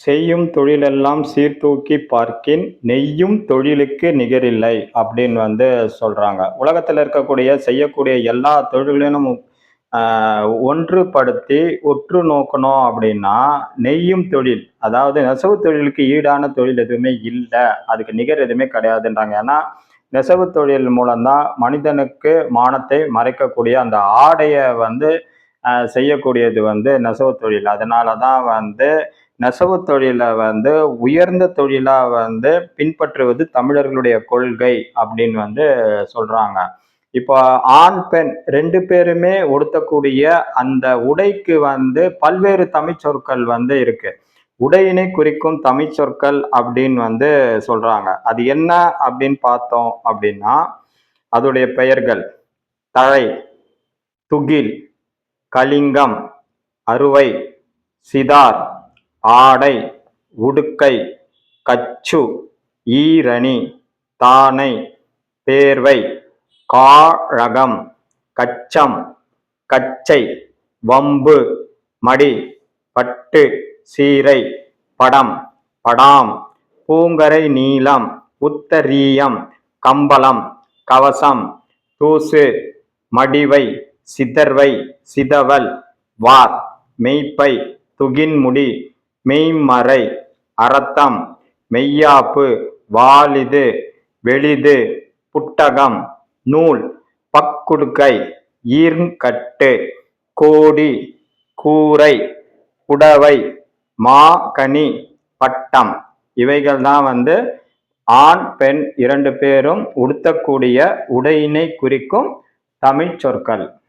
செய்யும் தொழிலெல்லாம் சீர்தூக்கி பார்க்கின் நெய்யும் தொழிலுக்கு நிகரில்லை அப்படின்னு சொல்றாங்க. உலகத்துல இருக்கக்கூடிய செய்யக்கூடிய எல்லா தொழில்களையும் நம்ம ஒன்றுபடுத்தி உற்று நோக்கணும் அப்படின்னா நெய்யும் தொழில், அதாவது நெசவு தொழிலுக்கு ஈடான தொழில் எதுவுமே இல்லை, அதுக்கு நிகர் எதுவுமே கிடையாதுன்றாங்க. ஏன்னா நெசவு தொழில் மூலம்தான் மனிதனுக்கு மானத்தை மறைக்கக்கூடிய அந்த ஆடையை செய்யக்கூடியது நெசவு தொழில். அதனாலதான் நெசவு தொழிலை உயர்ந்த தொழிலா பின்பற்றுவது தமிழர்களுடைய கொள்கை அப்படின்னு சொல்றாங்க. இப்போ ஆண் பெண் ரெண்டு பேருமே உடுத்தக்கூடிய அந்த உடைக்கு பல்வேறு தமிழ் சொற்கள் இருக்கு. உடையினை குறிக்கும் தமிழ் சொற்கள் அப்படின்னு சொல்றாங்க. அது என்ன அப்படின்னு பார்த்தோம் அப்படின்னா அதோடைய பெயர்கள் தழை, துகில், கலிங்கம், அறுவை, சிதார், ஆடை, உடுக்கை, கச்சு, ஈரணி, தானை, பேர்வை, காழகம், கச்சம், கச்சை, வம்பு, மடி, பட்டு, சீரை, படம், படாம், பூங்கரை நீலம், உத்தரீயம், கம்பளம், கவசம், தூசு, மடிவை, சிதர்வை, சிதவல், வார், மெய்ப்பை, துகின்முடி, மெய்மறை, அரத்தம், மெய்யாப்பு, வாலிது, வெளிது, புட்டகம், நூல், பக்குடுக்கை, ஈர்ங்கட்டு, கோடி, கூரை, புடவை, மாகனி, பட்டம், இவைகள் தான் ஆண் பெண் இரண்டு பேரும் உடுத்தக்கூடிய உடையினை குறிக்கும் தமிழ் சொற்கள்.